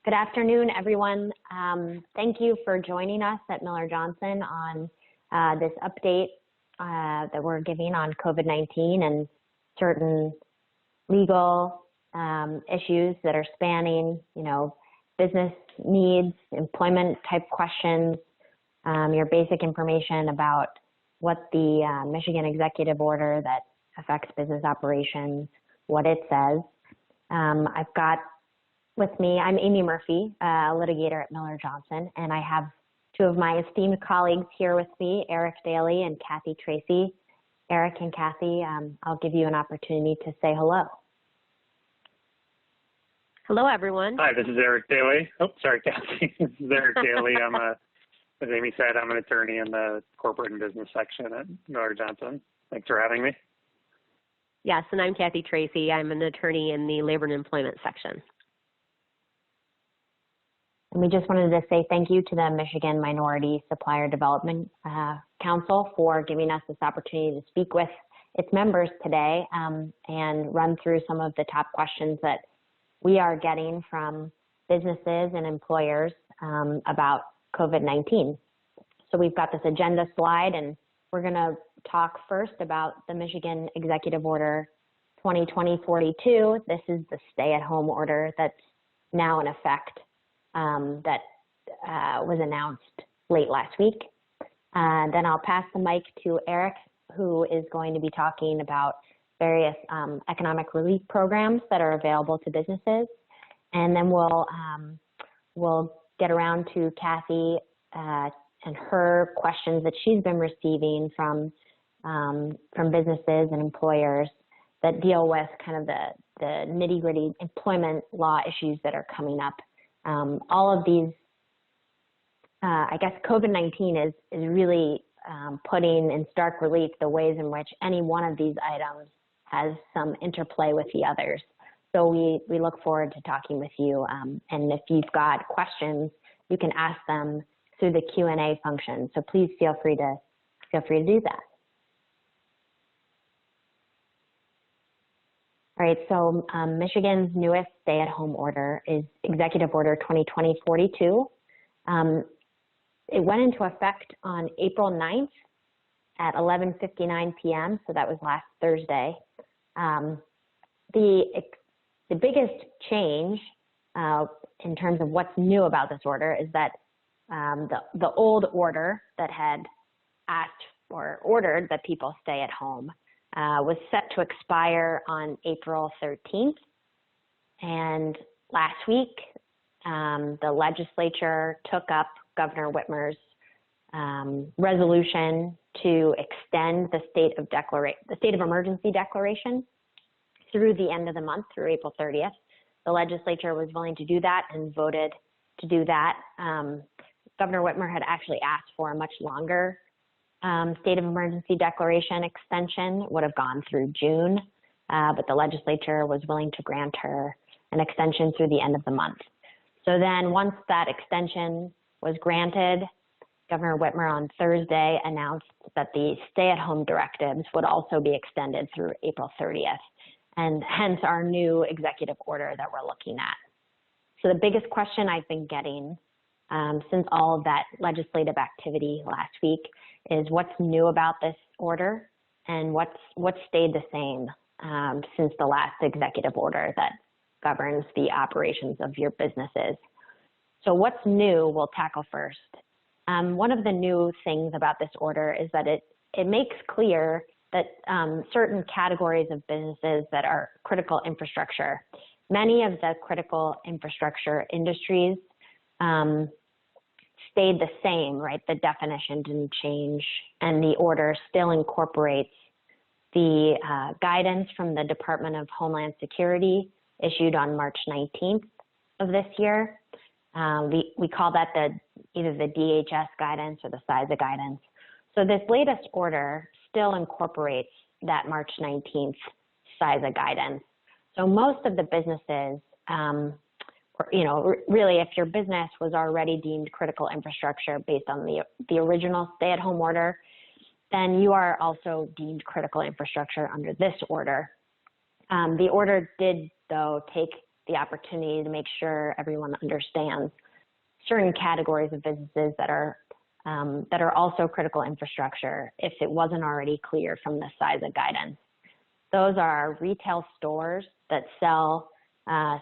Good afternoon, everyone. Thank you for joining us at Miller Johnson on this update that we're giving on COVID-19 and certain legal issues that are spanning, business needs, employment type questions, your basic information about what the Michigan executive order that affects business operations, what it says. I've got with me, I'm Amy Murphy, a litigator at Miller Johnson, and I have two of my esteemed colleagues here with me, Erik Daly and Cathy Tracey. Erik and Cathy, I'll give you an opportunity to say hello. Hello, everyone. Hi, this is Erik Daly. Oh, sorry, Cathy. This is Erik Daly. As Amy said, I'm an attorney in the corporate and business section at Miller Johnson. Thanks for having me. Yes, and I'm Cathy Tracey. I'm an attorney in the labor and employment section. And we just wanted to say thank you to the Michigan Minority Supplier Development Council for giving us this opportunity to speak with its members today and run through some of the top questions that we are getting from businesses and employers about COVID-19. So we've got this agenda slide, and we're going to talk first about the Michigan Executive Order 2020-42. This is the stay-at-home order that's now in effect that was announced late last week. Then I'll pass the mic to Erik, who is going to be talking about various economic relief programs that are available to businesses. And then we'll get around to Cathy and her questions that she's been receiving from businesses and employers that deal with kind of the nitty-gritty employment law issues that are coming up. All of these, I guess COVID-19 is really putting in stark relief the ways in which any one of these items has some interplay with the others. So we look forward to talking with you. And if you've got questions, you can ask them through the Q&A function. So please feel free to do that. All right, so Michigan's newest stay-at-home order is Executive Order 2020-42. It went into effect on April 9th at 11:59 p.m., so that was last Thursday. The biggest change in terms of what's new about this order is that the old order that had asked or ordered that people stay at home was set to expire on April 13th. And last week, the legislature took up Governor Whitmer's resolution to extend the state of emergency declaration through the end of the month, through April 30th. The legislature was willing to do that and voted to do that. Governor Whitmer had actually asked for a much longer state of emergency declaration extension, would have gone through June, but the legislature was willing to grant her an extension through the end of the month. So then once that extension was granted, Governor Whitmer on Thursday announced that the stay-at-home directives would also be extended through April 30th, and hence our new executive order that we're looking at. So the biggest question I've been getting since all of that legislative activity last week is what's new about this order and what's stayed the same since the last executive order that governs the operations of your businesses. So what's new we'll tackle first. One of the new things about this order is that it makes clear that certain categories of businesses that are critical infrastructure, many of the critical infrastructure industries stayed the same, right? The definition didn't change, and the order still incorporates the guidance from the Department of Homeland Security issued on March 19th of this year. We call that either the DHS guidance or the CISA guidance. So this latest order still incorporates that March 19th CISA guidance. So most of the businesses, really if your business was already deemed critical infrastructure based on the original stay-at-home order, then you are also deemed critical infrastructure under this order. The order did, though, take the opportunity to make sure everyone understands certain categories of businesses that are also critical infrastructure if it wasn't already clear from the size of guidance. Those are retail stores that sell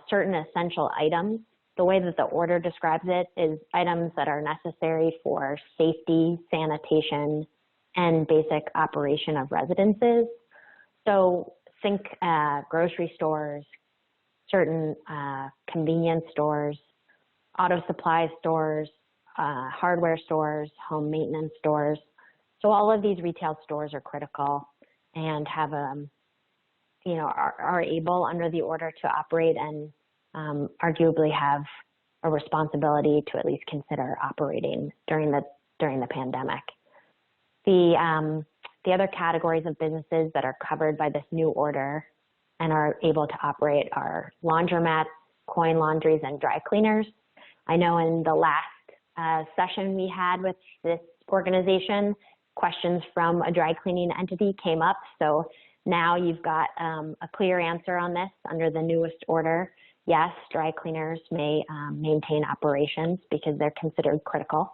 certain essential items. The way that the order describes it is items that are necessary for safety, sanitation, and basic operation of residences. So think grocery stores, certain convenience stores, auto supply stores, hardware stores, home maintenance stores. So all of these retail stores are critical and have are able under the order to operate and arguably have a responsibility to at least consider operating during the pandemic. The other categories of businesses that are covered by this new order and are able to operate are laundromats, coin laundries, and dry cleaners. I know in the last session we had with this organization, questions from a dry cleaning entity came up. So now you've got a clear answer on this under the newest order. Yes, dry cleaners may maintain operations because they're considered critical.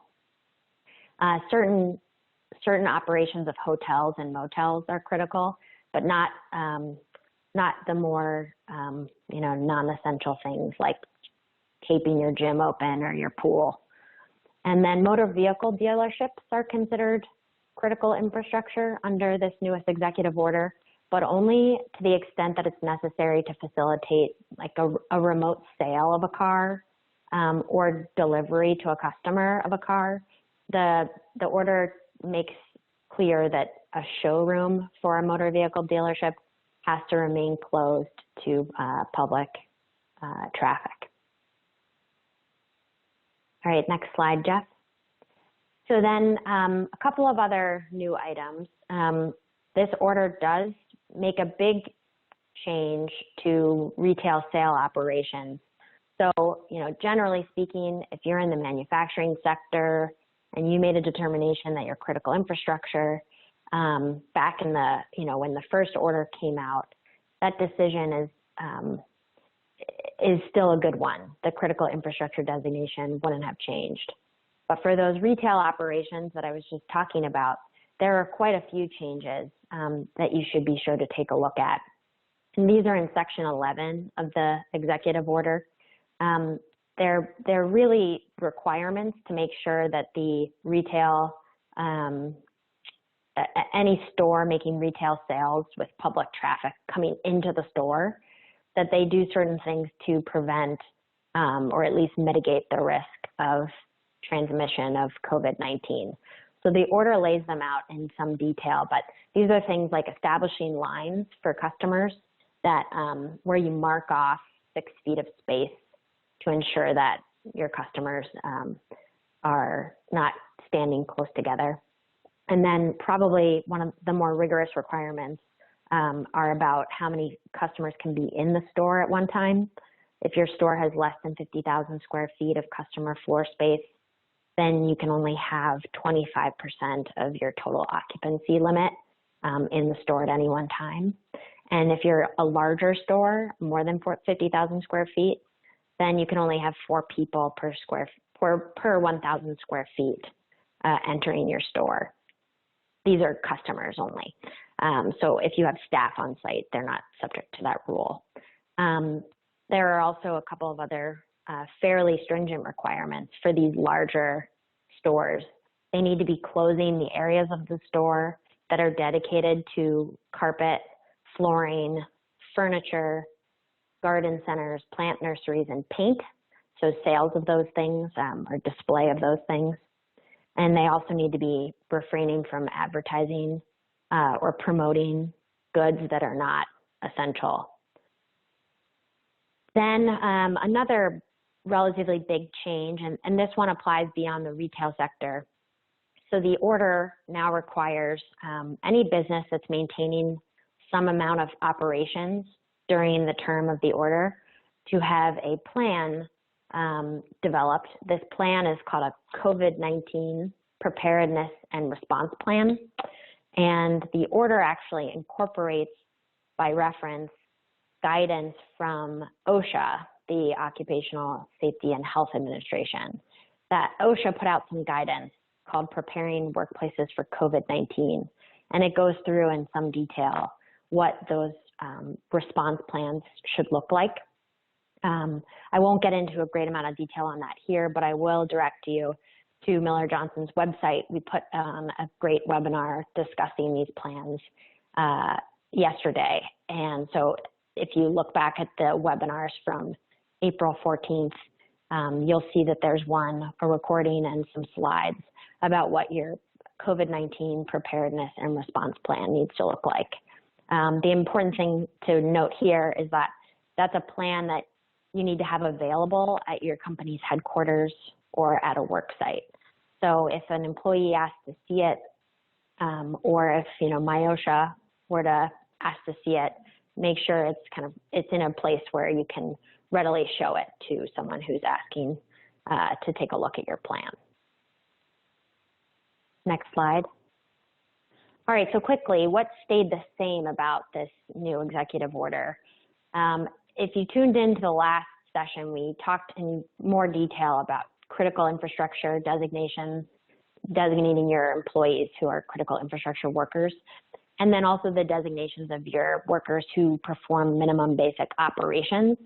Certain operations of hotels and motels are critical, but not the more non-essential things like keeping your gym open or your pool. And then motor vehicle dealerships are considered critical infrastructure under this newest executive order, but only to the extent that it's necessary to facilitate like a remote sale of a car or delivery to a customer of a car. The order makes clear that a showroom for a motor vehicle dealership has to remain closed to public traffic. All right, next slide, Jeff. So then a couple of other new items. This order does make a big change to retail sale operations. So, generally speaking, if you're in the manufacturing sector and you made a determination that you're critical infrastructure, back in when the first order came out, that decision is still a good one. The critical infrastructure designation wouldn't have changed. But for those retail operations that I was just talking about, there are quite a few changes that you should be sure to take a look at. And these are in section 11 of the executive order. They're really requirements to make sure that the retail, any store making retail sales with public traffic coming into the store, that they do certain things to prevent or at least mitigate the risk of transmission of COVID-19. So the order lays them out in some detail, but these are things like establishing lines for customers that where you mark off 6 feet of space to ensure that your customers are not standing close together. And then probably one of the more rigorous requirements are about how many customers can be in the store at one time. If your store has less than 50,000 square feet of customer floor space, then you can only have 25% of your total occupancy limit in the store at any one time. And if you're a larger store, more than 50,000 square feet, then you can only have 4 people per 1,000 square feet entering your store. These are customers only. So if you have staff on site, they're not subject to that rule. There are also a couple of other fairly stringent requirements for these larger stores. They need to be closing the areas of the store that are dedicated to carpet, flooring, furniture, garden centers, plant nurseries, and paint. So sales of those things or display of those things. And they also need to be refraining from advertising or promoting goods that are not essential. Then another relatively big change, and this one applies beyond the retail sector. So the order now requires any business that's maintaining some amount of operations during the term of the order to have a plan developed. This plan is called a COVID-19 Preparedness and Response Plan. And the order actually incorporates, by reference, guidance from OSHA, the Occupational Safety and Health Administration, that OSHA put out some guidance called Preparing Workplaces for COVID-19. And it goes through in some detail what those response plans should look like. I won't get into a great amount of detail on that here, but I will direct you to Miller Johnson's website. We put on a great webinar discussing these plans yesterday. And so if you look back at the webinars from April 14th, you'll see that there's a recording and some slides about what your COVID-19 preparedness and response plan needs to look like. The important thing to note here is that that's a plan that you need to have available at your company's headquarters or at a work site. So if an employee asks to see it, or if MyOSHA were to ask to see it, make sure it's in a place where you can readily show it to someone who's asking to take a look at your plan. Next slide. All right, so quickly, what stayed the same about this new executive order? If you tuned into the last session, we talked in more detail about critical infrastructure designations, designating your employees who are critical infrastructure workers, and then also the designations of your workers who perform minimum basic operations.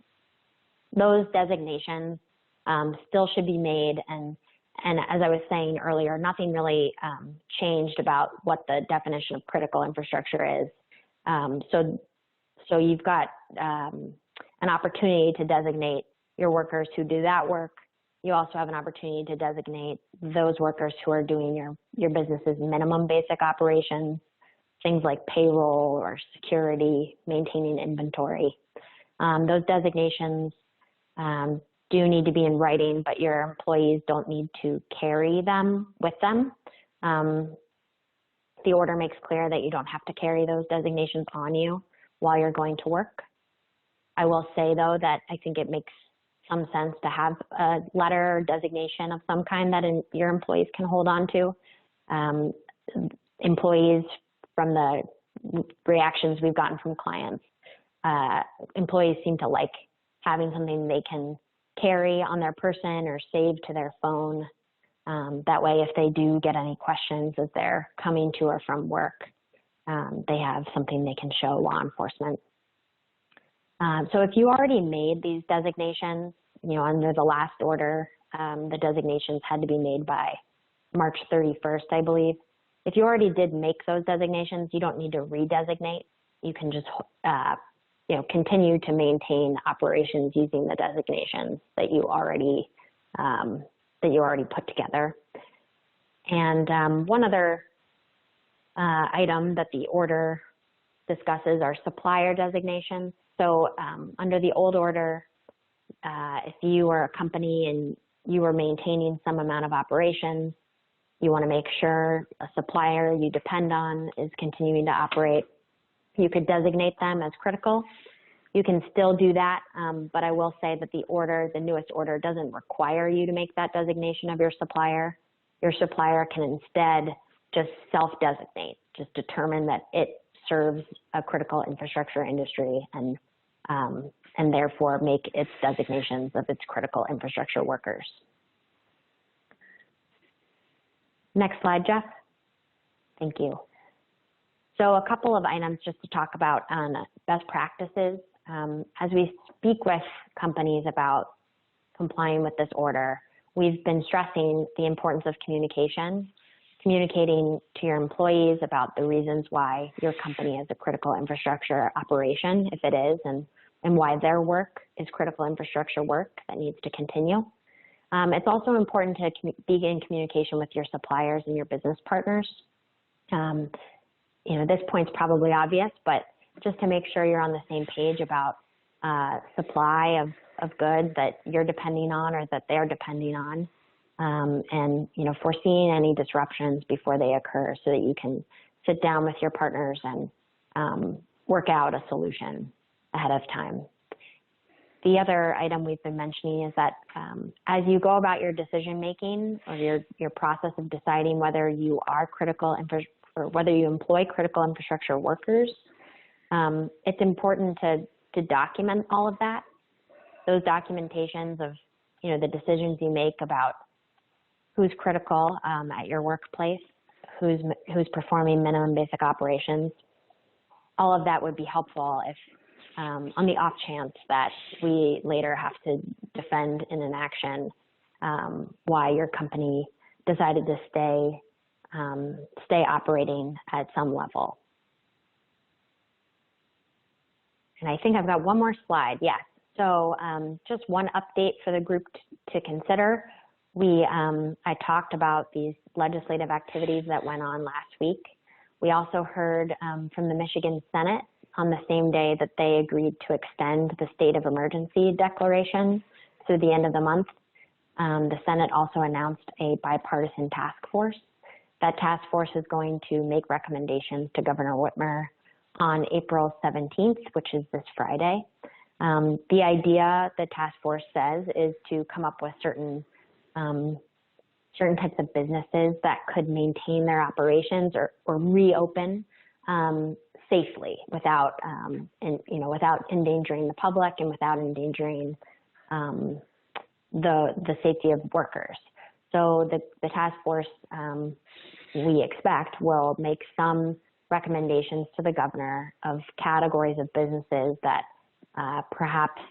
Those designations still should be made, and as I was saying earlier, nothing really changed about what the definition of critical infrastructure is. So you've got an opportunity to designate your workers who do that work. You also have an opportunity to designate those workers who are doing your business's minimum basic operations, things like payroll or security, maintaining inventory. Those designations do need to be in writing, but your employees don't need to carry them with them. The order makes clear that you don't have to carry those designations on you while you're going to work. I will say, though, that I think it makes some sense to have a letter or designation of some kind that your employees can hold on to. Employees, from the reactions we've gotten from clients, employees seem to like having something they can carry on their person or save to their phone. That way, if they do get any questions as they're coming to or from work, they have something they can show law enforcement. So if you already made these designations, under the last order, the designations had to be made by March 31st, I believe. If you already did make those designations, you don't need to redesignate. You can just, continue to maintain operations using the designations that you already put together. And one other item that the order discusses are supplier designations. So under the old order, if you were a company and you were maintaining some amount of operations, you want to make sure a supplier you depend on is continuing to operate. You could designate them as critical. You can still do that, but I will say that the newest order doesn't require you to make that designation of your supplier. Your supplier can instead just self-designate, just determine that it serves a critical infrastructure industry and therefore make its designations of its critical infrastructure workers. Next slide, Jeff. Thank you. So a couple of items just to talk about on best practices. As we speak with companies about complying with this order, we've been stressing the importance of communication, communicating to your employees about the reasons why your company is a critical infrastructure operation, if it is, and why their work is critical infrastructure work that needs to continue. It's also important to be in communication with your suppliers and your business partners. This point's probably obvious, but just to make sure you're on the same page about supply of goods that you're depending on or that they're depending on, and foreseeing any disruptions before they occur so that you can sit down with your partners and work out a solution ahead of time. The other item we've been mentioning is that as you go about your decision making or your process of deciding whether you are or whether you employ critical infrastructure workers, it's important to document all of that. those documentations of, the decisions you make about who's critical at your workplace, who's performing minimum basic operations, all of that would be helpful if, on the off chance that we later have to defend in an action why your company decided to stay operating at some level. And I think I've got one more slide. Yes. So just one update for the group to consider. I talked about these legislative activities that went on last week. We also heard from the Michigan Senate on the same day that they agreed to extend the state of emergency declaration through the end of the month. The Senate also announced a bipartisan task force. That task force is going to make recommendations to Governor Whitmer on April 17th, which is this Friday. The idea, the task force says, is to come up with certain types of businesses that could maintain their operations or reopen safely without endangering the public and without endangering the safety of workers. So the task force, we expect, will make some recommendations to the governor of categories of businesses that perhaps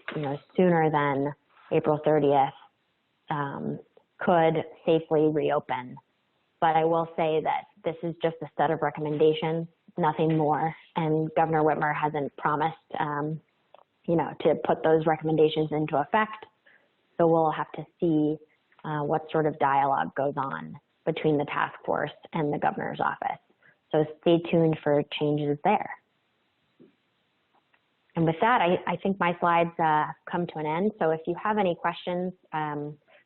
sooner than April 30th could safely reopen. But I will say that this is just a set of recommendations, nothing more. And Governor Whitmer hasn't promised, to put those recommendations into effect. So we'll have to see what sort of dialogue goes on between the task force and the governor's office. So stay tuned for changes there. And with that, I think my slides come to an end. So if you have any questions,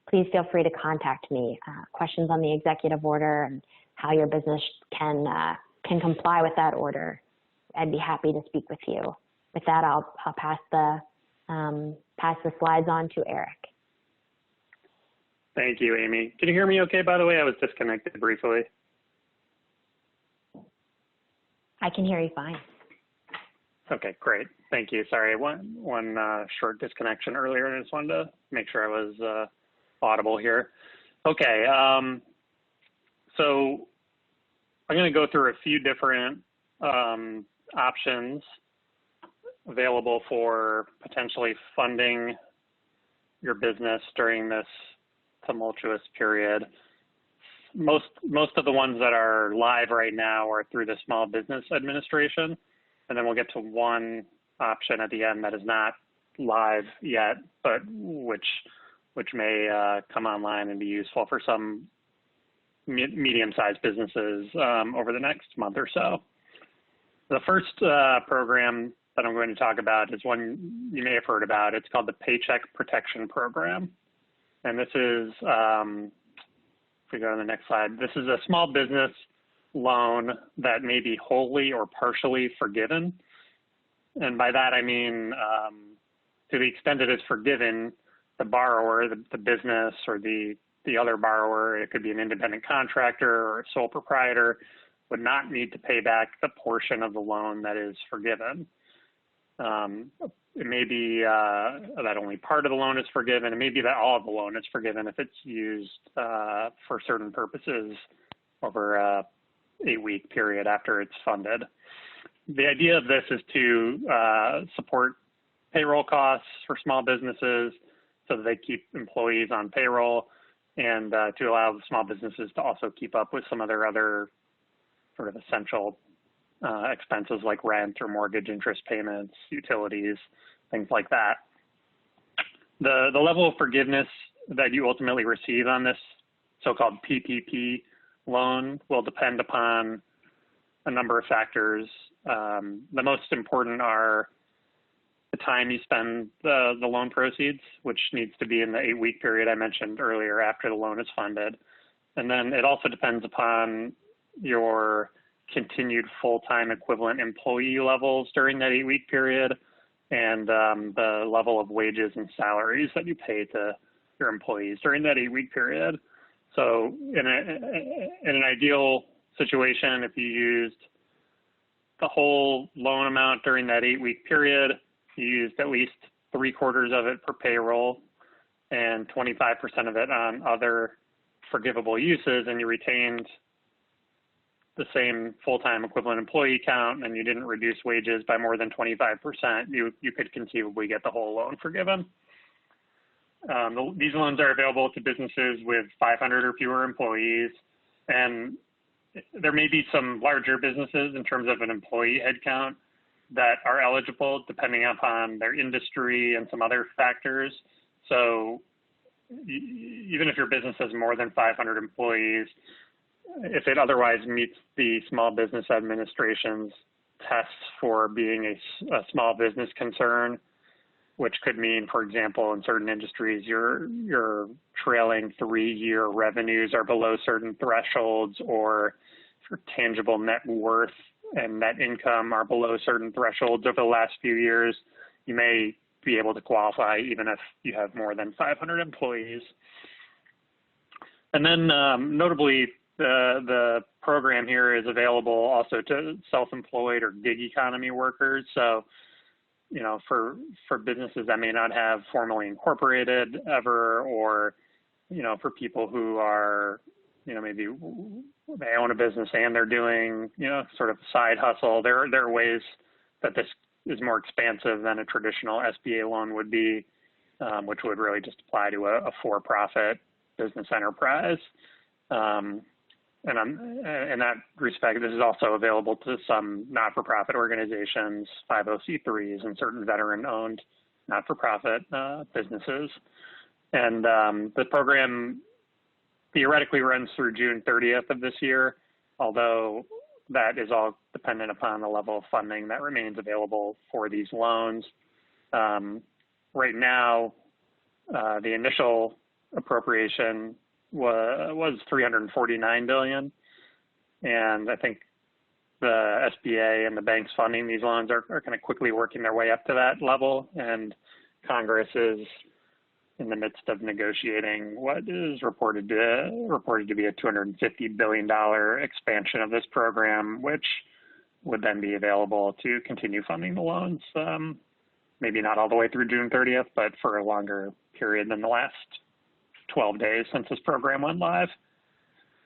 please feel free to contact me. Questions on the executive order and how your business can comply with that order, I'd be happy to speak with you. With that, I'll pass the slides on to Erik. Thank you, Amy. Can you hear me okay, by the way? I was disconnected briefly. I can hear you fine. Okay, great. Thank you. Sorry, one short disconnection earlier, and I just wanted to make sure I was audible here. Okay, so I'm going to go through a few different options available for potentially funding your business during this tumultuous period. Most of the ones that are live right now are through the Small Business Administration, and then we'll get to one option at the end that is not live yet, but which may come online and be useful for some medium-sized businesses over the next month or so. The first program that I'm going to talk about is one you may have heard about. It's called the Paycheck Protection Program. And this is, if we go to the next slide, this is a small business loan that may be wholly or partially forgiven. And by that, I mean, to the extent it is forgiven, the borrower, the business, or the other borrower, it could be an independent contractor or a sole proprietor, would not need to pay back the portion of the loan that is forgiven. It may be that only part of the loan is forgiven. It may be that all of the loan is forgiven if it's used for certain purposes over a 8-week period after it's funded. The idea of this is to support payroll costs for small businesses so that they keep employees on payroll, and to allow the small businesses to also keep up with some of their other sort of essential expenses like rent or mortgage interest payments, utilities, things like that. The level of forgiveness that you ultimately receive on this so-called PPP loan will depend upon a number of factors. The most important are the time you spend the loan proceeds, which needs to be in the 8-week period I mentioned earlier after the loan is funded. And then it also depends upon your continued full-time equivalent employee levels during that 8-week period, and the level of wages and salaries that you pay to your employees during that 8-week period. So in an ideal situation, if you used the whole loan amount during that 8-week period, you used at least 3/4 of it for payroll and 25% of it on other forgivable uses, and you retained the same full-time equivalent employee count and you didn't reduce wages by more than 25%, you could conceivably get the whole loan forgiven. These loans are available to businesses with 500 or fewer employees, and there may be some larger businesses in terms of an employee headcount that are eligible depending upon their industry and some other factors. So even if your business has more than 500 employees, if it otherwise meets the Small Business Administration's tests for being a small business concern, which could mean, for example, in certain industries, your trailing 3-year revenues are below certain thresholds, or your tangible net worth and net income are below certain thresholds over the last few years, you may be able to qualify even if you have more than 500 employees. And then notably, the program here is available also to self-employed or gig economy workers. So, you know, for businesses that may not have formally incorporated ever, or, you know, for people who are, you know, maybe they own a business and they're doing, you know, sort of side hustle. There are ways that this is more expansive than a traditional SBA loan would be, which would really just apply to a for-profit business enterprise. And in that respect, this is also available to some not-for-profit organizations, 501c3s, and certain veteran-owned not-for-profit businesses. And the program theoretically runs through June 30th of this year, although that is all dependent upon the level of funding that remains available for these loans. Right now, the initial appropriation was $349 billion, and I think the SBA and the banks funding these loans are kind of quickly working their way up to that level, and Congress is in the midst of negotiating what is reported to be a $250 billion expansion of this program, which would then be available to continue funding the loans, maybe not all the way through June 30th, but for a longer period than the last 12 days since this program went live.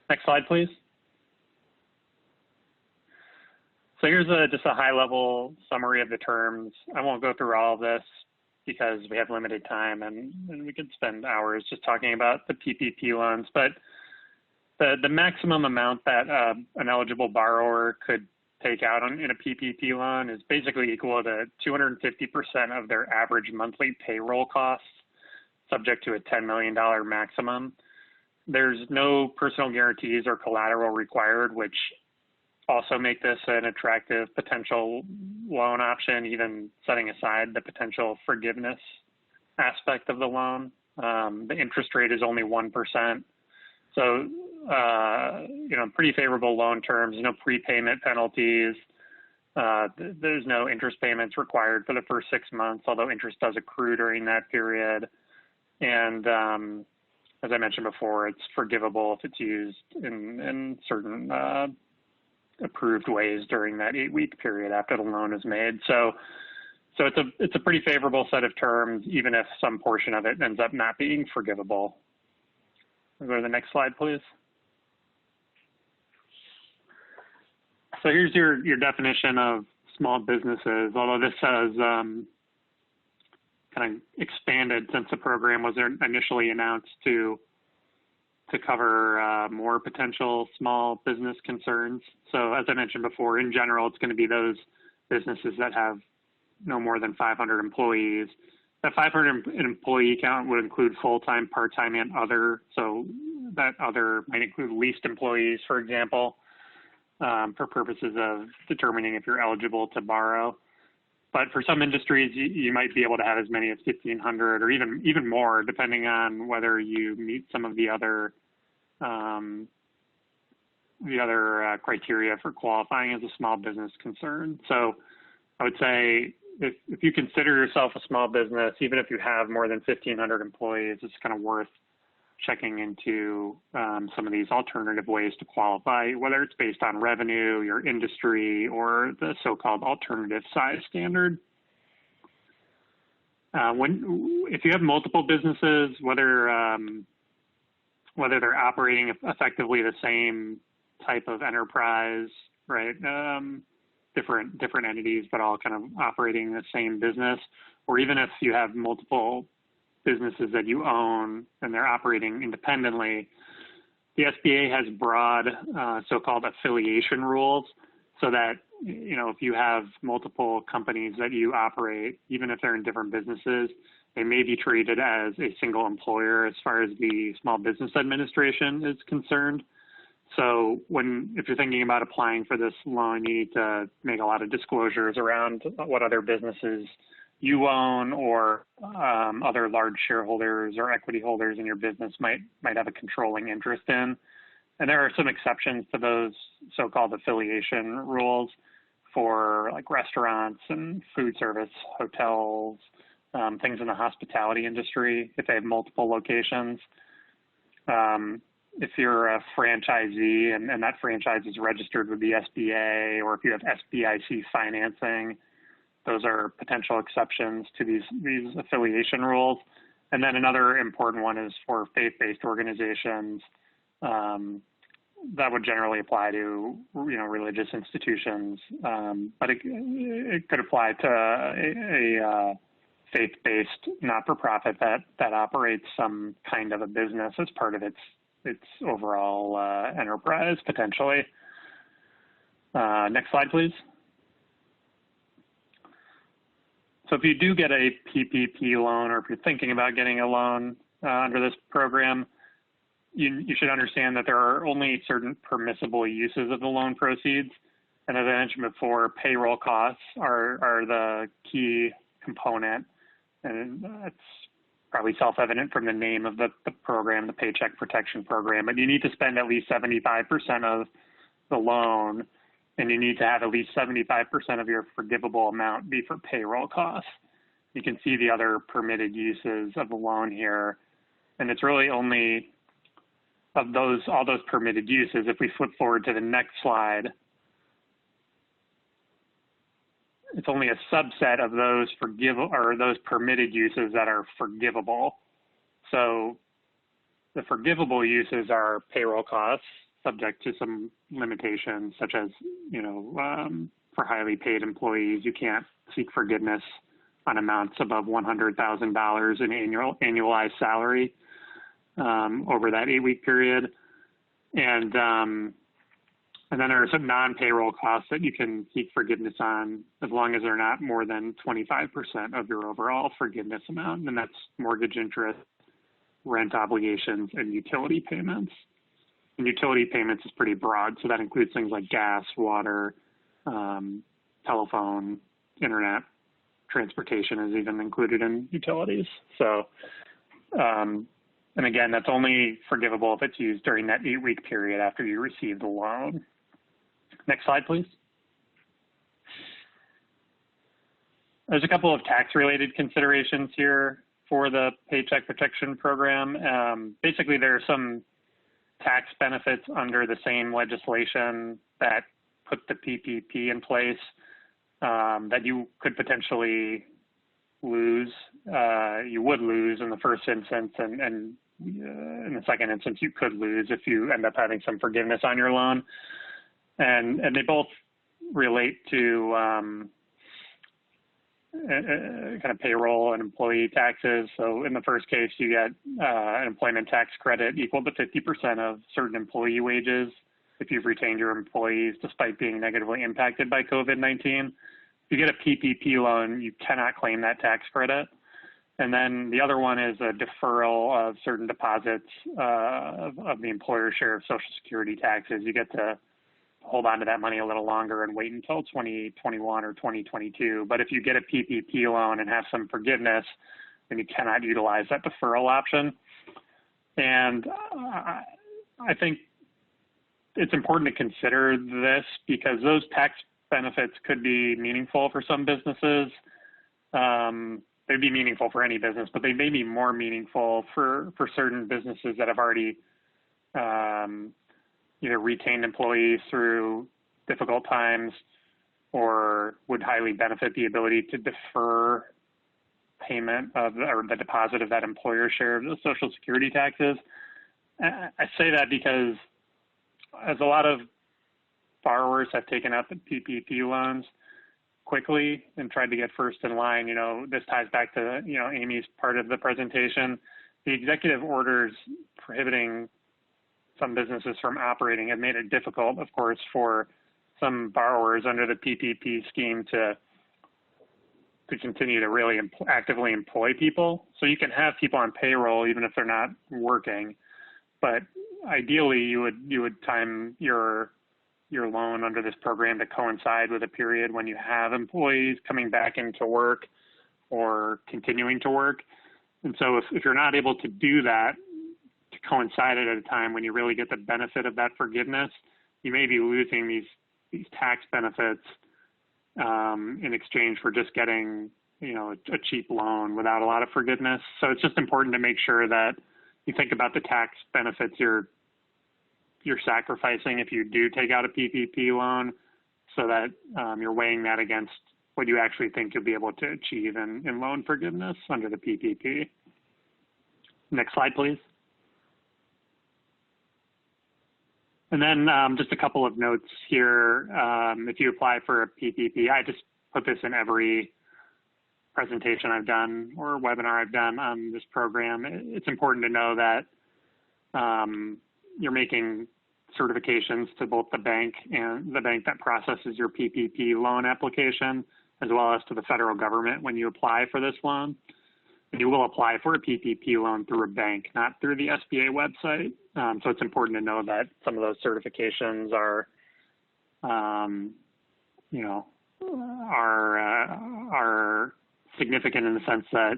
Next slide, please. So here's just a high-level summary of the terms. I won't go through all of this because we have limited time, and we could spend hours just talking about the PPP loans, but the maximum amount that an eligible borrower could take out in a PPP loan is basically equal to 250% of their average monthly payroll costs, subject to a $10 million maximum. There's no personal guarantees or collateral required, which also make this an attractive potential loan option, even setting aside the potential forgiveness aspect of the loan. The interest rate is only 1%. So, you know, pretty favorable loan terms, no prepayment penalties. There's no interest payments required for the first 6 months, although interest does accrue during that period. And as I mentioned before, it's forgivable if it's used in certain approved ways during that 8-week period after the loan is made. So it's a pretty favorable set of terms, even if some portion of it ends up not being forgivable. We'll go to the next slide, please. So here's your definition of small businesses, although this has kind of expanded since the program was initially announced to cover more potential small business concerns. So as I mentioned before, in general, it's going to be those businesses that have no more than 500 employees. That 500 employee count would include full-time, part-time, and other. So that other might include leased employees, for example, for purposes of determining if you're eligible to borrow. But for some industries, you might be able to have as many as 1,500 or even more, depending on whether you meet some of the other criteria for qualifying as a small business concern. So I would say if you consider yourself a small business, even if you have more than 1,500 employees, it's kind of worth checking into some of these alternative ways to qualify, whether it's based on revenue, your industry, or the so-called alternative size standard. If you have multiple businesses, whether they're operating effectively the same type of enterprise, right? Different entities, but all kind of operating the same business, or even if you have multiple businesses that you own and they're operating independently, the SBA has broad so-called affiliation rules, so that, you know, if you have multiple companies that you operate, even if they're in different businesses, they may be treated as a single employer as far as the Small Business Administration is concerned. So if you're thinking about applying for this loan, you need to make a lot of disclosures around what other businesses you own, or other large shareholders or equity holders in your business might have a controlling interest in. And there are some exceptions to those so-called affiliation rules for like restaurants and food service, hotels, things in the hospitality industry, if they have multiple locations. If you're a franchisee and that franchise is registered with the SBA, or if you have SBIC financing, those are potential exceptions to these affiliation rules. And then another important one is for faith-based organizations. That would generally apply to, you know, religious institutions, but it could apply to a faith-based not-for-profit that operates some kind of a business as part of its overall enterprise, potentially. Next slide, please. So if you do get a PPP loan, or if you're thinking about getting a loan under this program, you should understand that there are only certain permissible uses of the loan proceeds. And as I mentioned before, payroll costs are the key component. And that's probably self-evident from the name of the program, the Paycheck Protection Program. But you need to spend at least 75% of the loan, and you need to have at least 75% of your forgivable amount be for payroll costs. You can see the other permitted uses of the loan here. And it's really only of all those permitted uses. If we flip forward to the next slide, it's only a subset of those those permitted uses that are forgivable. So the forgivable uses are payroll costs, subject to some limitations, such as, you know, for highly paid employees, you can't seek forgiveness on amounts above $100,000 in annualized salary over that 8-week period. And then there are some non-payroll costs that you can seek forgiveness on, as long as they're not more than 25% of your overall forgiveness amount. And that's mortgage interest, rent obligations, and utility payments. And utility payments is pretty broad, so that includes things like gas, water, telephone, internet, transportation is even included in utilities. So, and again, that's only forgivable if it's used during that 8-week period after you receive the loan. Next slide, please. There's a couple of tax-related considerations here for the Paycheck Protection Program. Basically, there are some tax benefits under the same legislation that put the PPP in place that you could potentially lose. You would lose in the first instance, and in the second instance, you could lose if you end up having some forgiveness on your loan. And they both relate to kind of payroll and employee taxes. So in the first case, you get an employment tax credit equal to 50% of certain employee wages if you've retained your employees despite being negatively impacted by COVID-19. If you get a PPP loan, you cannot claim that tax credit. And then the other one is a deferral of certain deposits of the employer's share of Social Security taxes. You get to hold on to that money a little longer and wait until 2021 or 2022. But if you get a PPP loan and have some forgiveness, then you cannot utilize that deferral option. And I think it's important to consider this because those tax benefits could be meaningful for some businesses. They'd be meaningful for any business, but they may be more meaningful for certain businesses that have already either retained employees through difficult times or would highly benefit the ability to defer payment of, or the deposit of that employer share of the Social Security taxes. I say that because as a lot of borrowers have taken out the PPP loans quickly and tried to get first in line, this ties back to, Amy's part of the presentation. The executive orders prohibiting some businesses from operating have made it difficult, of course, for some borrowers under the PPP scheme to continue to really actively employ people. So you can have people on payroll even if they're not working, but ideally you would time your loan under this program to coincide with a period when you have employees coming back into work or continuing to work. And so if you're not able to do that, to coincide at a time when you really get the benefit of that forgiveness, you may be losing these tax benefits in exchange for just getting, a cheap loan without a lot of forgiveness. So it's just important to make sure that you think about the tax benefits you're sacrificing if you do take out a PPP loan, so that you're weighing that against what you actually think you'll be able to achieve in loan forgiveness under the PPP. Next slide, please. And then just a couple of notes here. If you apply for a PPP, I just put this in every presentation I've done or webinar I've done on this program. It's important to know that you're making certifications to both the bank and the bank that processes your PPP loan application, as well as to the federal government when you apply for this loan. And you will apply for a PPP loan through a bank, not through the SBA website. So it's important to know that some of those certifications are, are significant in the sense that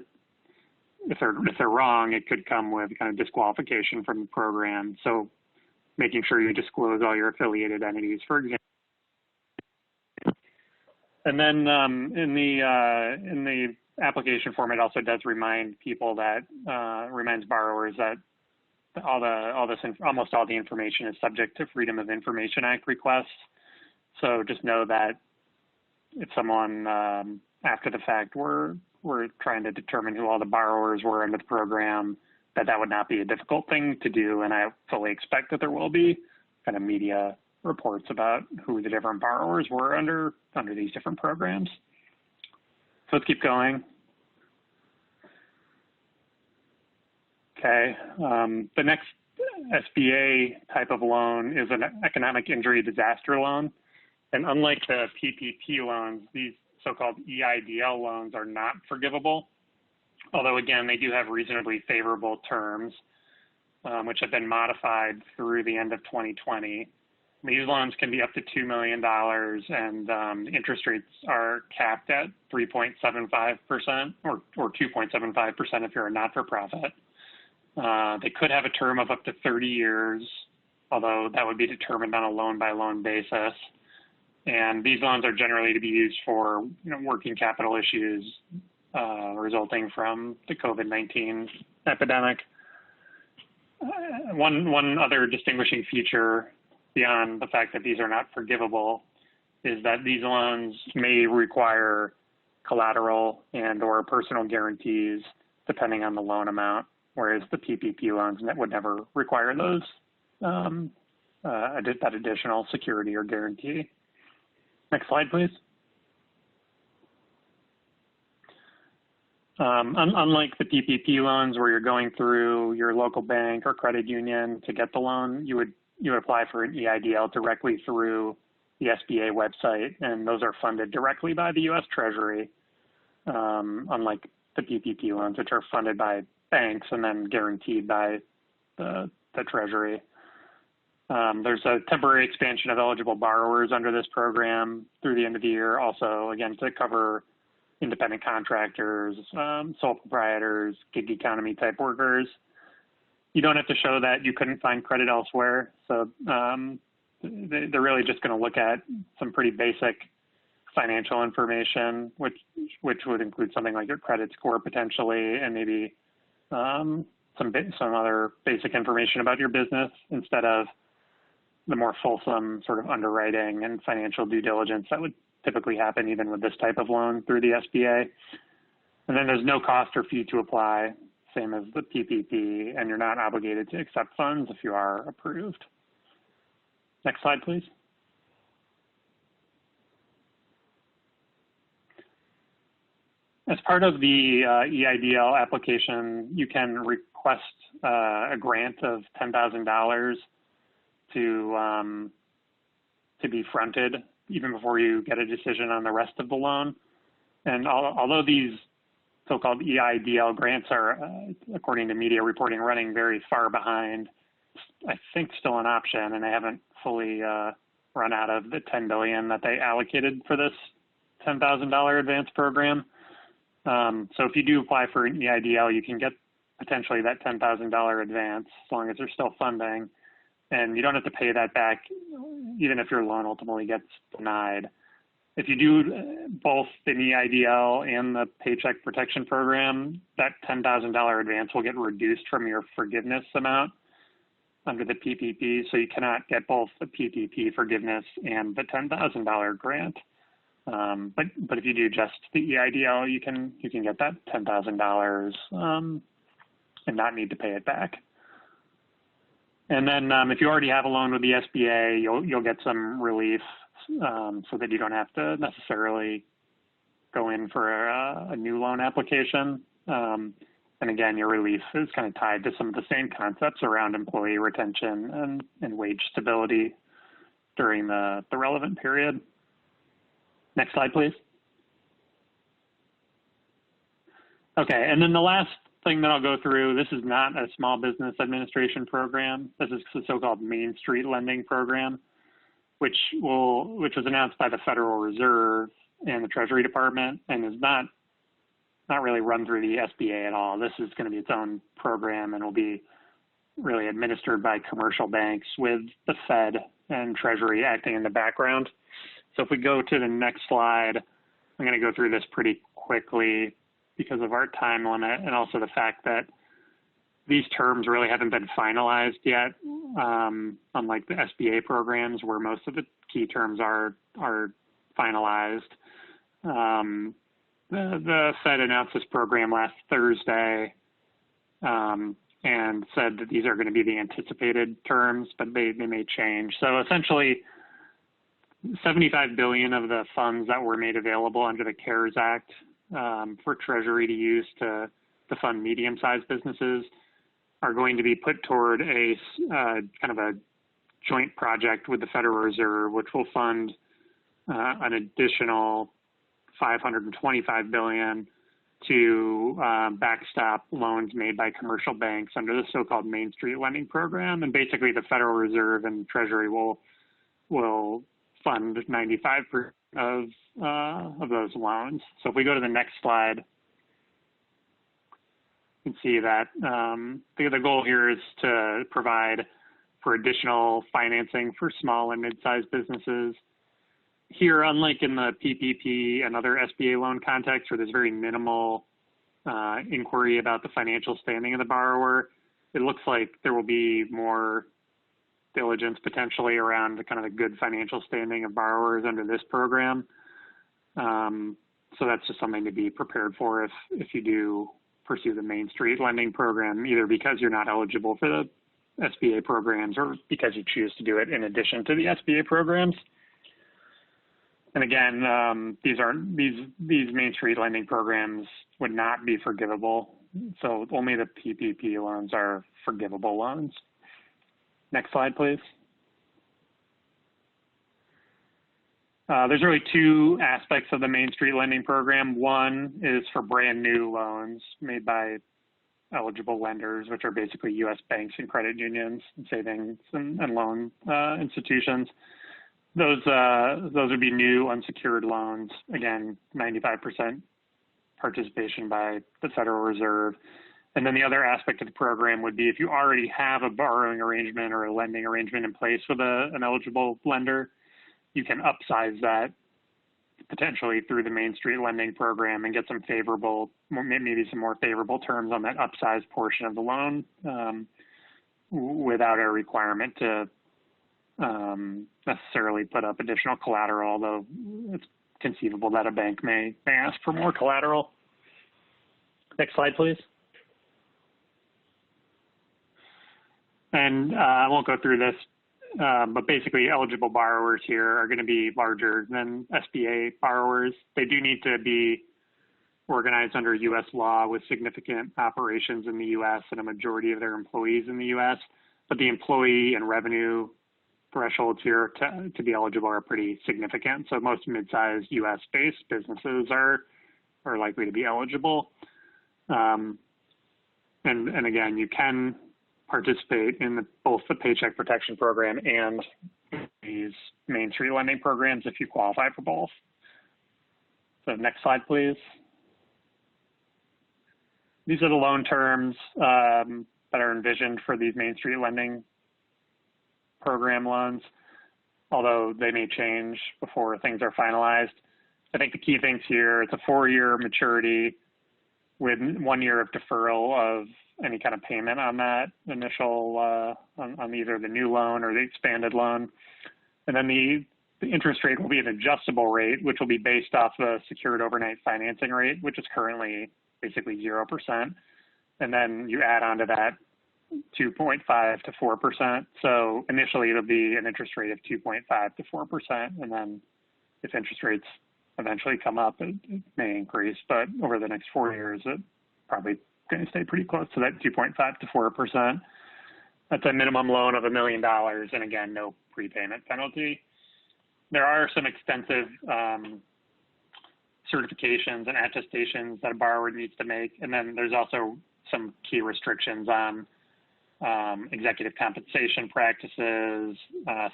if they're wrong, it could come with kind of disqualification from the program. So making sure you disclose all your affiliated entities, for example. And then in the application form, it also does remind people that reminds borrowers that almost all the information is subject to Freedom of Information Act requests. So just know that if someone after the fact were trying to determine who all the borrowers were under the program, that would not be a difficult thing to do, and I fully expect that there will be kind of media reports about who the different borrowers were under these different programs. So let's keep going. Okay, the next SBA type of loan is an economic injury disaster loan, and unlike the PPP loans, these so-called EIDL loans are not forgivable. Although, again, they do have reasonably favorable terms, which have been modified through the end of 2020. These loans can be up to $2 million, and interest rates are capped at 3.75% or 2.75% if you're a not-for-profit. They could have a term of up to 30 years, although that would be determined on a loan-by-loan basis. And these loans are generally to be used for working capital issues resulting from the COVID-19 epidemic. One other distinguishing feature beyond the fact that these are not forgivable is that these loans may require collateral and or personal guarantees depending on the loan amount, whereas the PPP loans would never require those, that additional security or guarantee. Next slide, please. Unlike the PPP loans where you're going through your local bank or credit union to get the loan, you would apply for an EIDL directly through the SBA website, and those are funded directly by the U.S. Treasury, unlike the PPP loans, which are funded by banks and then guaranteed by the Treasury. There's a temporary expansion of eligible borrowers under this program through the end of the year, also, again, to cover independent contractors, sole proprietors, gig economy type workers. You don't have to show that you couldn't find credit elsewhere. So they're really just going to look at some pretty basic financial information, which would include something like your credit score potentially, and maybe some other basic information about your business instead of the more fulsome sort of underwriting and financial due diligence that would typically happen even with this type of loan through the SBA. And then there's no cost or fee to apply, same as the PPP, and you're not obligated to accept funds if you are approved. Next slide, please. As part of the EIDL application, you can request a grant of $10,000 to be fronted even before you get a decision on the rest of the loan. And although these so-called EIDL grants are, according to media reporting, running very far behind, I think still an option, and they haven't fully run out of the $10 billion that they allocated for this $10,000 advance program. So if you do apply for an EIDL, you can get potentially that $10,000 advance as long as there's still funding, and you don't have to pay that back even if your loan ultimately gets denied. If you do both the EIDL and the Paycheck Protection Program, that $10,000 advance will get reduced from your forgiveness amount under the PPP, so you cannot get both the PPP forgiveness and the $10,000 grant. But if you do just the EIDL, you can get that $10,000 and not need to pay it back. And then if you already have a loan with the SBA, you'll get some relief so that you don't have to necessarily go in for a new loan application. And again, your relief is kind of tied to some of the same concepts around employee retention and wage stability during the relevant period. Next slide, please. Okay, and then the last thing that I'll go through, this is not a small business administration program. This is the so-called Main Street Lending Program, which was announced by the Federal Reserve and the Treasury Department, and is not really run through the SBA at all. This is going to be its own program and will be really administered by commercial banks with the Fed and Treasury acting in the background. So if we go to the next slide, I'm going to go through this pretty quickly because of our time limit and also the fact that these terms really haven't been finalized yet, unlike the SBA programs where most of the key terms are finalized. The Fed announced this program last Thursday and said that these are going to be the anticipated terms, but they may change. So essentially, $75 billion of the funds that were made available under the CARES Act for Treasury to use to fund medium-sized businesses are going to be put toward a kind of a joint project with the Federal Reserve, which will fund an additional $525 billion to backstop loans made by commercial banks under the so-called Main Street Lending Program. And basically, the Federal Reserve and Treasury will fund 95% of those loans. So if we go to the next slide, you can see that the goal here is to provide for additional financing for small and mid-sized businesses. Here, unlike in the PPP and other SBA loan contexts where there's very minimal inquiry about the financial standing of the borrower, it looks like there will be more diligence potentially around the kind of the good financial standing of borrowers under this program. So that's just something to be prepared for if you do pursue the Main Street Lending Program, either because you're not eligible for the SBA programs or because you choose to do it in addition to the SBA programs. And again, these Main Street Lending programs would not be forgivable. So only the PPP loans are forgivable loans. Next slide, please. There's really two aspects of the Main Street Lending Program. One is for brand new loans made by eligible lenders, which are basically U.S. banks and credit unions and savings and loan institutions. Those would be new unsecured loans. Again, 95% participation by the Federal Reserve. And then the other aspect of the program would be if you already have a borrowing arrangement or a lending arrangement in place with an eligible lender, you can upsize that potentially through the Main Street Lending Program and get some favorable, maybe some more favorable terms on that upsized portion of the loan without a requirement to necessarily put up additional collateral, although it's conceivable that a bank may ask for more collateral. Next slide, please. And I won't go through this, but basically eligible borrowers here are going to be larger than SBA borrowers. They do need to be organized under U.S. law with significant operations in the U.S. and a majority of their employees in the U.S. But the employee and revenue thresholds here to be eligible are pretty significant. So most mid-sized U.S.-based businesses are likely to be eligible. And again, you can participate in both the Paycheck Protection Program and these Main Street lending programs if you qualify for both. So next slide, please. These are the loan terms that are envisioned for these Main Street lending program loans, although they may change before things are finalized. I think the key things here, it's a 4-year maturity with 1 year of deferral of any kind of payment on that initial, on either the new loan or the expanded loan. And then the interest rate will be an adjustable rate, which will be based off the secured overnight financing rate, which is currently basically 0%. And then you add on to that 2.5 to 4%. So initially it'll be an interest rate of 2.5 to 4%. And then if interest rates eventually come up, it may increase, but over the next 4 years, it probably going to stay pretty close to that 2.5 to 4%. That's a minimum loan of $1 million, and again, no prepayment penalty. There are some extensive certifications and attestations that a borrower needs to make, and then there's also some key restrictions on executive compensation practices,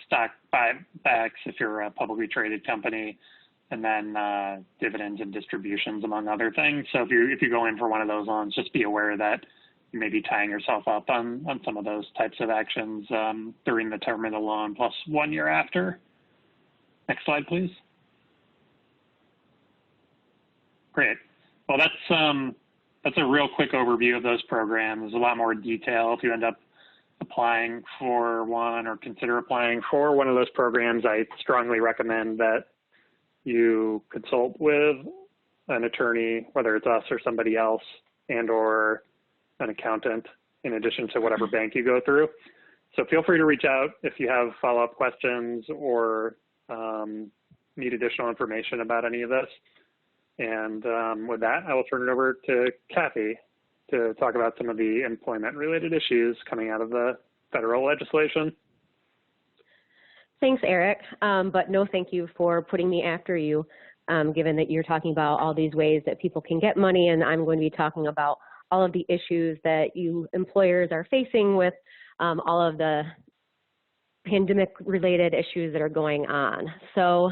stock buybacks if you're a publicly traded company, and then dividends and distributions, among other things. So if you go in for one of those loans, just be aware that you may be tying yourself up on some of those types of actions during the term of the loan plus 1 year after. Next slide, please. Great. Well, that's a real quick overview of those programs. There's a lot more detail if you end up applying for one or consider applying for one of those programs. I strongly recommend that you consult with an attorney, whether it's us or somebody else, and or an accountant, in addition to whatever bank you go through. So feel free to reach out if you have follow-up questions or need additional information about any of this. And with that, I will turn it over to Cathy to talk about some of the employment-related issues coming out of the federal legislation. Thanks, Erik, but no thank you for putting me after you, given that you're talking about all these ways that people can get money, and I'm going to be talking about all of the issues that you employers are facing with all of the pandemic-related issues that are going on. So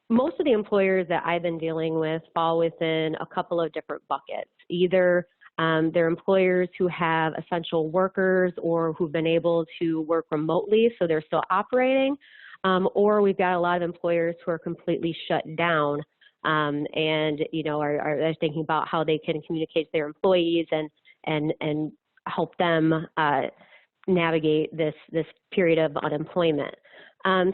most of the employers that I've been dealing with fall within a couple of different buckets. Either they're employers who have essential workers or who've been able to work remotely, so they're still operating, or we've got a lot of employers who are completely shut down and are thinking about how they can communicate to their employees and help them navigate this period of unemployment.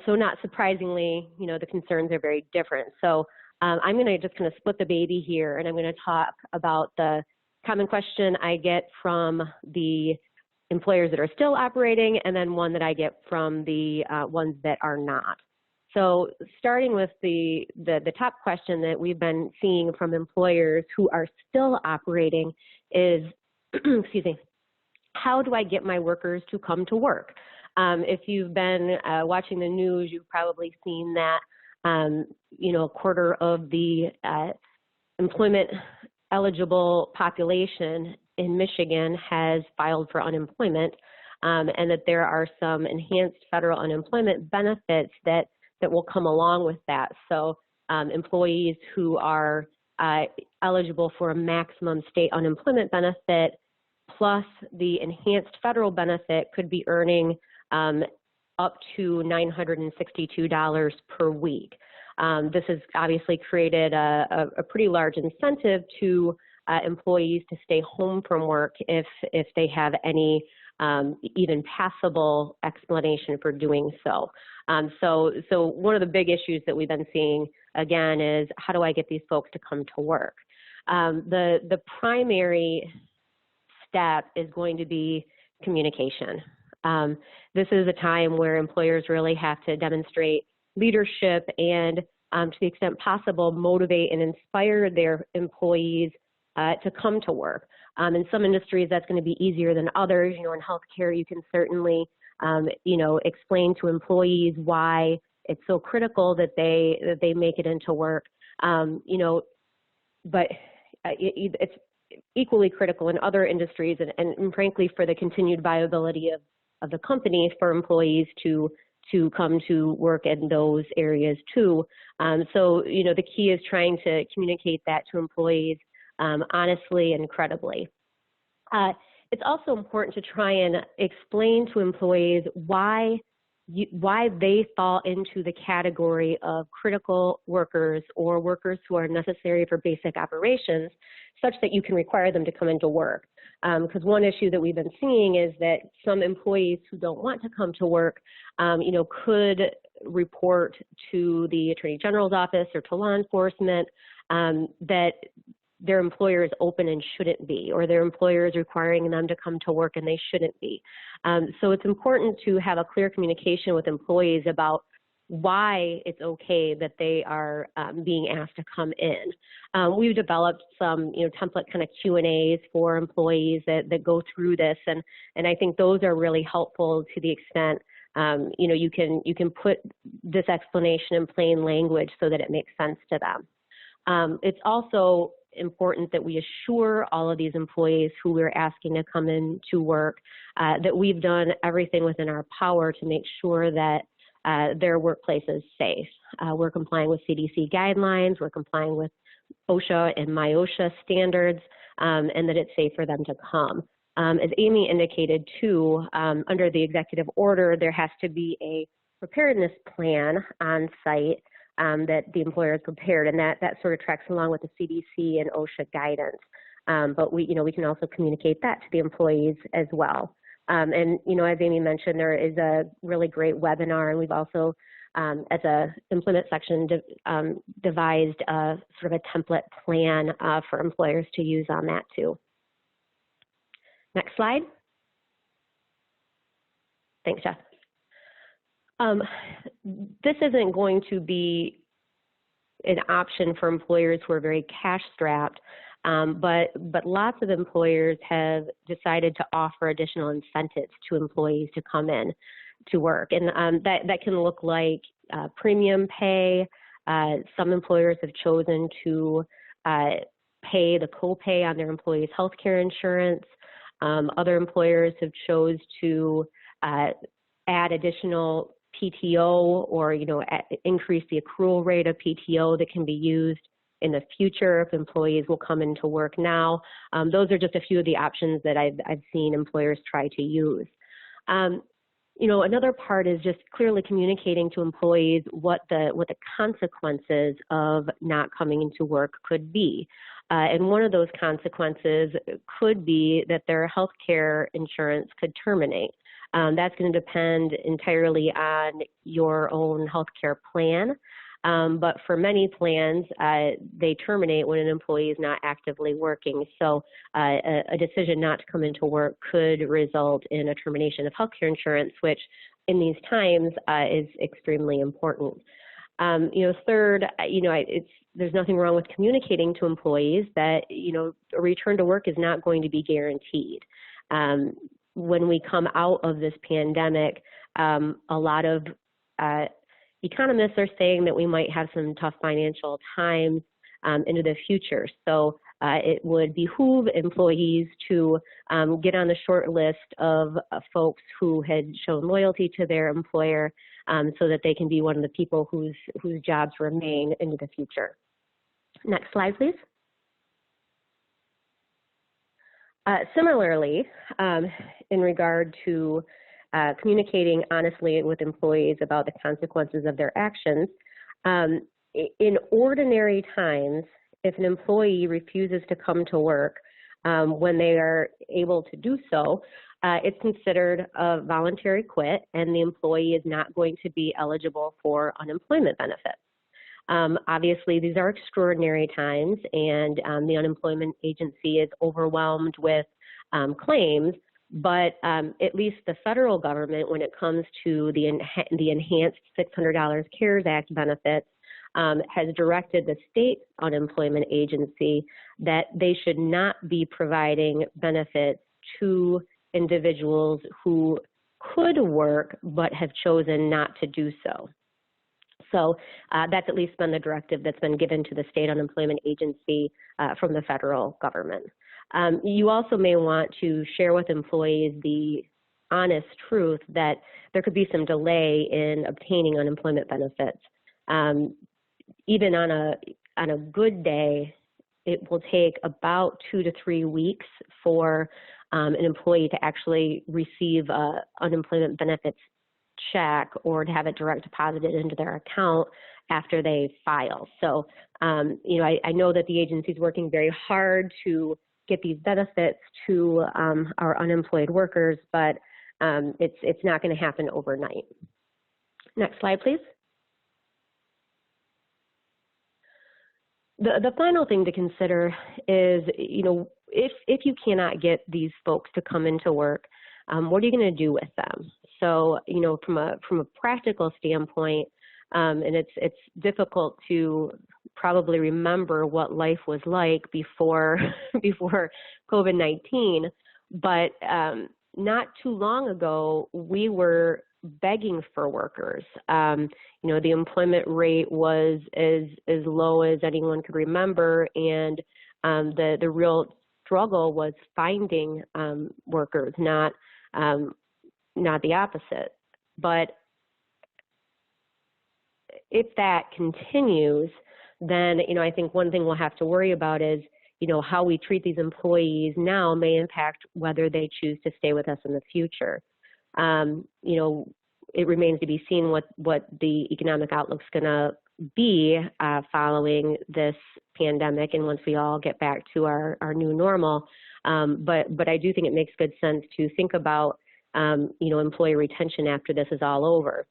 So not surprisingly, the concerns are very different. So I'm going to just kind of split the baby here, and I'm going to talk about the common question I get from the employers that are still operating, and then one that I get from the ones that are not. So starting with the top question that we've been seeing from employers who are still operating is, excuse me, how do I get my workers to come to work? If you've been watching the news, you've probably seen that, a quarter of the employment eligible population in Michigan has filed for unemployment, and that there are some enhanced federal unemployment benefits that will come along with that. So employees who are eligible for a maximum state unemployment benefit plus the enhanced federal benefit could be earning up to $962 per week. This has obviously created a pretty large incentive to employees to stay home from work if they have any even passable explanation for doing so. So one of the big issues that we've been seeing, again, is how do I get these folks to come to work? The primary step is going to be communication. This is a time where employers really have to demonstrate leadership and, to the extent possible, motivate and inspire their employees to come to work. In some industries, that's going to be easier than others. In healthcare, you can certainly, explain to employees why it's so critical that they make it into work. But it's equally critical in other industries, and frankly, for the continued viability of the company, for employees to come to work in those areas too. So the key is trying to communicate that to employees honestly and credibly. It's also important to try and explain to employees why they fall into the category of critical workers or workers who are necessary for basic operations, such that you can require them to come into work. Because one issue that we've been seeing is that some employees who don't want to come to work, could report to the Attorney General's office or to law enforcement that their employer is open and shouldn't be, or their employer is requiring them to come to work and they shouldn't be. So it's important to have a clear communication with employees about why it's okay that they are being asked to come in. We've developed some, template kind of Q&As for employees that go through this, and I think those are really helpful to the extent, you can put this explanation in plain language so that it makes sense to them. It's also important that we assure all of these employees who we're asking to come in to work that we've done everything within our power to make sure that their workplace is safe. We're complying with CDC guidelines, we're complying with OSHA and MIOSHA standards, and that it's safe for them to come. As Amy indicated too, under the executive order, there has to be a preparedness plan on site that the employer has prepared, and that sort of tracks along with the CDC and OSHA guidance. But we can also communicate that to the employees as well. And as Amy mentioned, there is a really great webinar, and we've also, as a implement section, devised a sort of a template plan for employers to use on that too. Next slide. Thanks, Jeff. This isn't going to be an option for employers who are very cash-strapped, but lots of employers have decided to offer additional incentives to employees to come in to work, and that can look like premium pay. Some employers have chosen to pay the copay on their employees' health care insurance. Other employers have chose to add additional PTO or, increase the accrual rate of PTO that can be used in the future if employees will come into work now. Those are just a few of the options that I've seen employers try to use. Another part is just clearly communicating to employees what the consequences of not coming into work could be. And one of those consequences could be that their health care insurance could terminate. That's going to depend entirely on your own healthcare plan. But for many plans, they terminate when an employee is not actively working. So a decision not to come into work could result in a termination of healthcare insurance, which in these times is extremely important. Third, there's nothing wrong with communicating to employees that, a return to work is not going to be guaranteed. When we come out of this pandemic, a lot of economists are saying that we might have some tough financial times into the future. So it would behoove employees to get on the short list of folks who had shown loyalty to their employer so that they can be one of the people whose jobs remain into the future. Next slide, please. Similarly, in regard to communicating honestly with employees about the consequences of their actions, in ordinary times, if an employee refuses to come to work when they are able to do so, it's considered a voluntary quit, and the employee is not going to be eligible for unemployment benefits. Obviously, these are extraordinary times, and the unemployment agency is overwhelmed with claims, but at least the federal government, when it comes to the enhanced $600 CARES Act benefits, has directed the state unemployment agency that they should not be providing benefits to individuals who could work but have chosen not to do so. So that's at least been the directive that's been given to the state unemployment agency from the federal government. You also may want to share with employees the honest truth that there could be some delay in obtaining unemployment benefits. Even on a good day, it will take about 2 to 3 weeks for an employee to actually receive unemployment benefits check or to have it direct deposited into their account after they file. So, I know that the agency is working very hard to get these benefits to our unemployed workers, but it's not going to happen overnight. Next slide, please. The final thing to consider is, if you cannot get these folks to come into work, what are you going to do with them? So, from a practical standpoint, and it's difficult to probably remember what life was like before COVID-19, but not too long ago, we were begging for workers. The employment rate was as low as anyone could remember, and the real struggle was finding workers, not the opposite. But if that continues, then I think one thing we'll have to worry about is how we treat these employees now may impact whether they choose to stay with us in the future. It remains to be seen what the economic outlook's going to be following this pandemic and once we all get back to our new normal. But I do think it makes good sense to think about, employee retention after this is all over.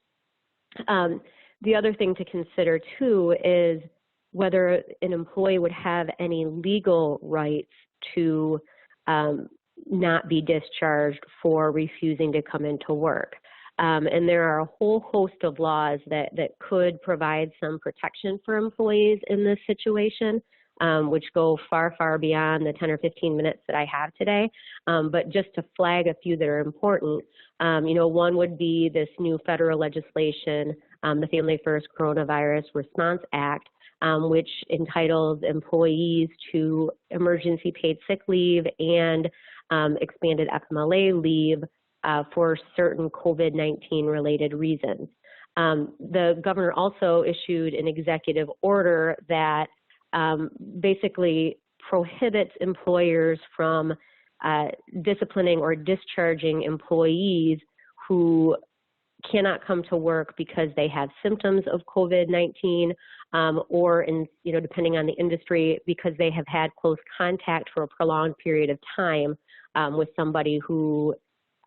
The other thing to consider, too, is whether an employee would have any legal rights to not be discharged for refusing to come into work. And there are a whole host of laws that could provide some protection for employees in this situation, which go far, far beyond the 10 or 15 minutes that I have today. But just to flag a few that are important, one would be this new federal legislation, the Family First Coronavirus Response Act, which entitles employees to emergency paid sick leave and expanded FMLA leave for certain COVID-19 related reasons. The governor also issued an executive order that basically prohibits employers from disciplining or discharging employees who cannot come to work because they have symptoms of COVID-19 or, depending on the industry, because they have had close contact for a prolonged period of time with somebody who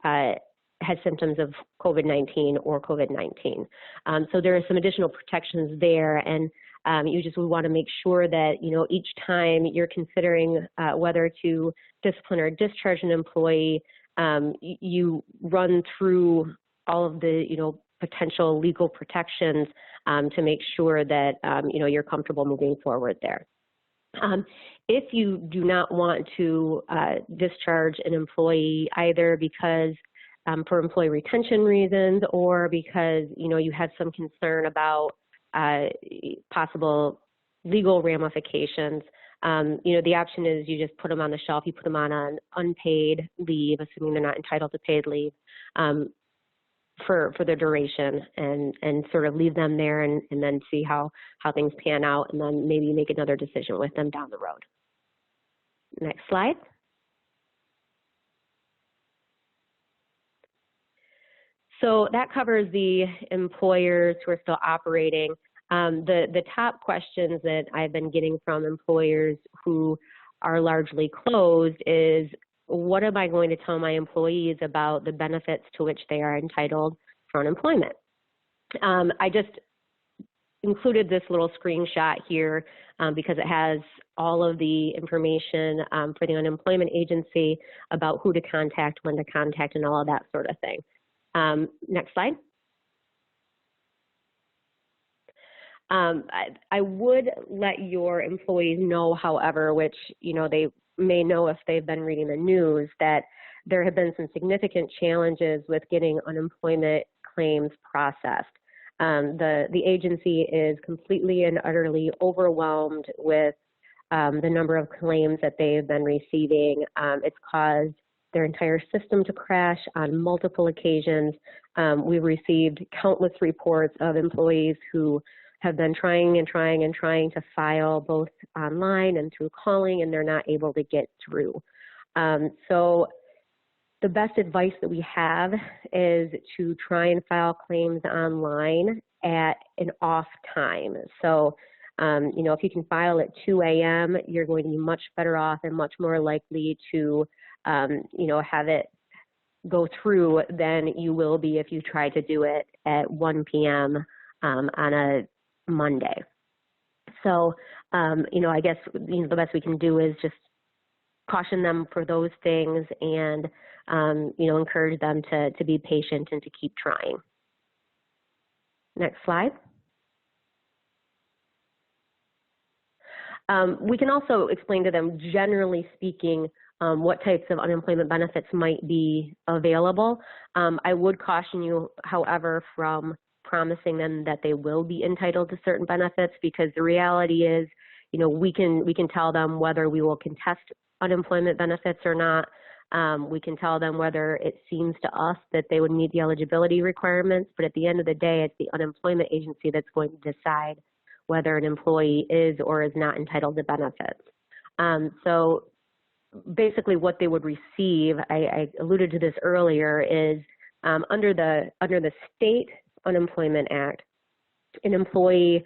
has symptoms of COVID-19 or COVID-19. So there are some additional protections there, and we want to make sure that, each time you're considering whether to discipline or discharge an employee, you run through all of the, potential legal protections to make sure that, you're comfortable moving forward there. If you do not want to discharge an employee either because for employee retention reasons or because, you have some concern about possible legal ramifications, the option is you just put them on the shelf, you put them on an unpaid leave, assuming they're not entitled to paid leave, for the duration and sort of leave them there and then see how things pan out and then maybe make another decision with them down the road. Next slide. So that covers the employers who are still operating. The top questions that I've been getting from employers who are largely closed is, what am I going to tell my employees about the benefits to which they are entitled for unemployment? included this little screenshot here because it has all of the information for the unemployment agency about who to contact, when to contact, and all of that sort of thing. Next slide. I would let your employees know, however, which, you know, they may know if they've been reading the news, that there have been some significant challenges with getting unemployment claims processed. The agency is completely and utterly overwhelmed with the number of claims that they've been receiving. It's caused their entire system to crash on multiple occasions. We've received countless reports of employees who have been trying to file both online and through calling, and they're not able to get through. So the best advice that we have is to try and file claims online at an off time. So, you know, if you can file at 2 a.m., you're going to be much better off and much more likely to, you know, have it go through than you will be if you try to do it at 1 p.m. On a Monday. So, you know, I guess, you know, the best we can do is just caution them for those things and, you know, encourage them to be patient and to keep trying. Next slide. We can also explain to them, generally speaking, what types of unemployment benefits might be available. I would caution you, however, from promising them that they will be entitled to certain benefits, because the reality is, you know, we can tell them whether we will contest unemployment benefits or not. We can tell them whether it seems to us that they would meet the eligibility requirements, but at the end of the day, it's the unemployment agency that's going to decide whether an employee is or is not entitled to benefits. So basically what they would receive, I alluded to this earlier, is under the state Unemployment Act, an employee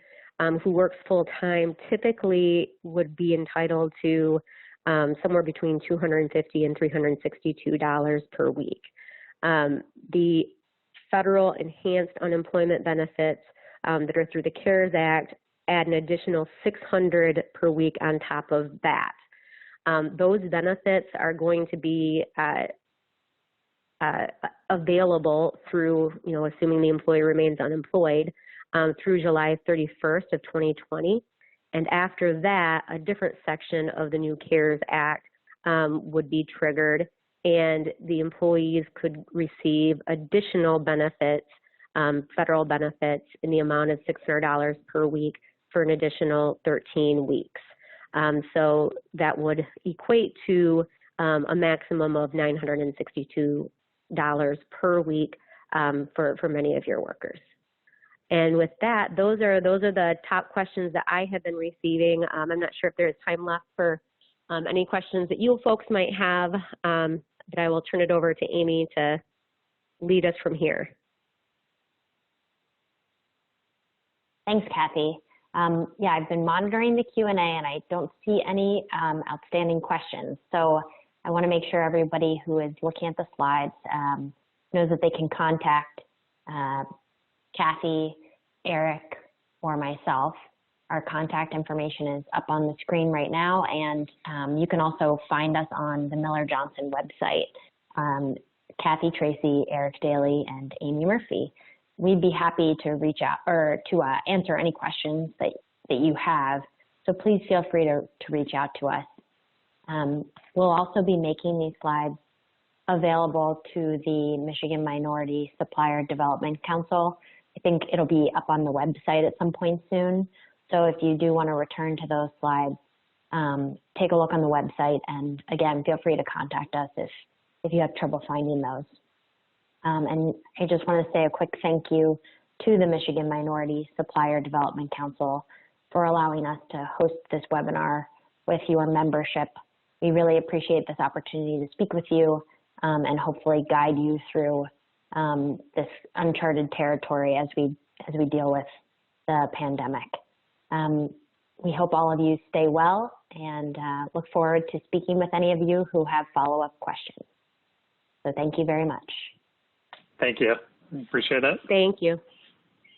who works full-time typically would be entitled to somewhere between $250 and $362 per week. The federal enhanced unemployment benefits that are through the CARES Act add an additional $600 per week on top of that. Those benefits are going to be available through, you know, assuming the employee remains unemployed, through July 31st of 2020. And after that, a different section of the new CARES Act would be triggered, and the employees could receive additional benefits, federal benefits, in the amount of $600 per week for an additional 13 weeks. So that would equate to a maximum of $962 per week for many of your workers. And with that, those are the top questions that I have been receiving. I'm not sure if there's time left for any questions that you folks might have, but I will turn it over to Amy to lead us from here. Thanks, Cathy. Yeah, I've been monitoring the Q&A and I don't see any outstanding questions. So I want to make sure everybody who is looking at the slides knows that they can contact Cathy, Erik, or myself. Our contact information is up on the screen right now, and you can also find us on the Miller Johnson website. Cathy, Tracey, Erik, Daly, and Amy Murphy. We'd be happy to reach out or to answer any questions that you have. So please feel free to reach out to us. We'll also be making these slides available to the Michigan Minority Supplier Development Council. I think it'll be up on the website at some point soon. So if you do want to return to those slides, take a look on the website, and again, feel free to contact us if you have trouble finding those. And I just want to say a quick thank you to the Michigan Minority Supplier Development Council for allowing us to host this webinar with your membership. We really appreciate this opportunity to speak with you and hopefully guide you through this uncharted territory as we deal with the pandemic. We hope all of you stay well and look forward to speaking with any of you who have follow-up questions. So thank you very much. Thank you. Appreciate it. Thank you.